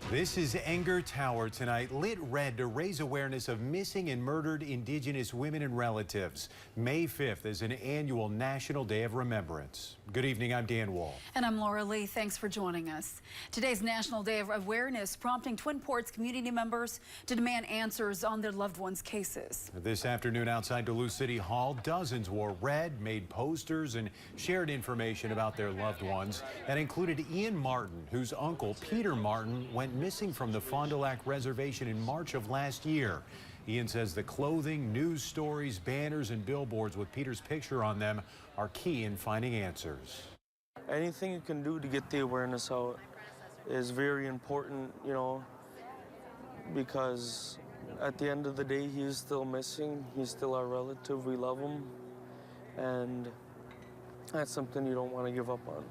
This is Enger Tower tonight, lit red to raise awareness of missing and murdered Indigenous women and relatives. May 5th is an annual National Day of Remembrance. Good evening, I'm Dan Wall. And I'm Laura Lee. Thanks for joining us. Today's National Day of Awareness prompting Twin Ports community members to demand answers on their loved ones' cases. This afternoon outside Duluth City Hall, dozens wore red, made posters, and shared information about their loved ones. That included Ian Martin, whose uncle, Peter Martin, went missing from the Fond du Lac Reservation in March of last year. Ian says the clothing, news stories, banners, and billboards with Peter's picture on them are key in finding answers. Anything you can do to get the awareness out is very important, you know, because at the end of the day, he's still missing. He's still our relative. We love him. And that's something you don't want to give up on.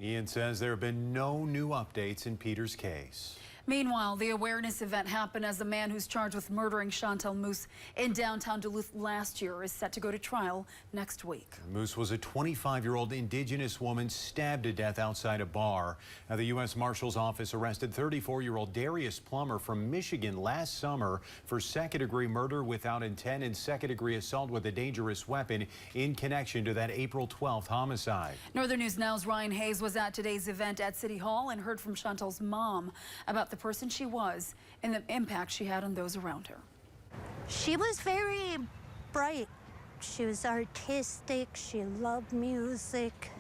Ian says there have been no new updates in Peter's case. Meanwhile, the awareness event happened as the man who's charged with murdering Chantel Moose in downtown Duluth last year is set to go to trial next week. Moose was a 25-year-old Indigenous woman stabbed to death outside a bar. Now, the U.S. Marshal's Office arrested 34-year-old Darius Plummer from Michigan last summer for second-degree murder without intent and second-degree assault with a dangerous weapon in connection to that April 12th homicide. Northern News Now's Ryan Hayes was at today's event at City Hall and heard from Chantel's mom about the person she was and the impact she had on those around her. She was very bright. She was artistic. She loved music,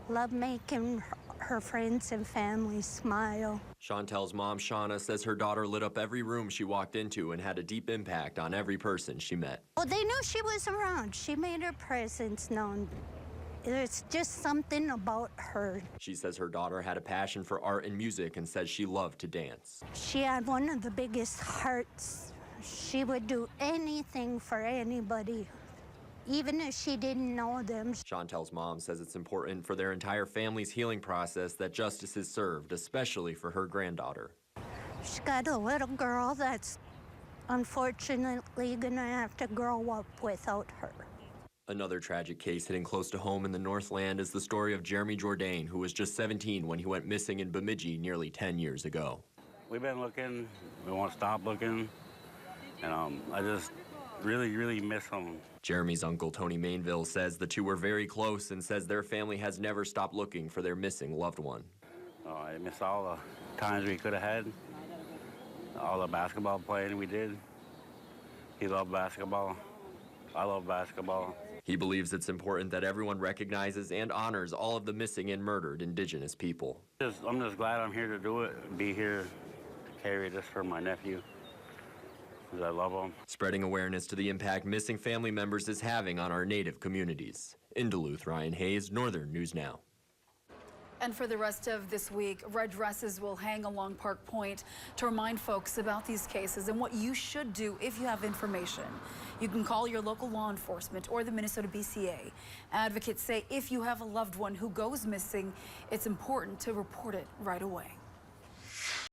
loved making her friends and family smile. Chantel's mom, Shauna, says her daughter lit up every room she walked into and had a deep impact on every person she met. Well, they knew she was around. She made her presence known. There's just something about her. She says her daughter had a passion for art and music and says she loved to dance. She had one of the biggest hearts. She would do anything for anybody, even if she didn't know them. Chantel's mom says it's important for their entire family's healing process that justice is served, especially for her granddaughter. She's got a little girl that's unfortunately gonna have to grow up without her. Another tragic case hitting close to home in the Northland is the story of Jeremy Jourdain, who was just 17 when he went missing in Bemidji nearly 10 years ago. We've been looking, we won't stop looking, and I just really miss him. Jeremy's uncle, Tony Mainville, says the two were very close and says their family has never stopped looking for their missing loved one. I miss all the times we could have had, all the basketball playing we did. He loved basketball. I love basketball. He believes it's important that everyone recognizes and honors all of the missing and murdered Indigenous people. I'm just glad I'm here to do it, be here to carry this for my nephew, because I love him. Spreading awareness to the impact missing family members is having on our Native communities. In Duluth, Ryan Hayes, Northern News Now. And for the rest of this week, red dresses will hang along Park Point to remind folks about these cases and what you should do if you have information. You can call your local law enforcement or the Minnesota BCA. Advocates say if you have a loved one who goes missing, it's important to report it right away.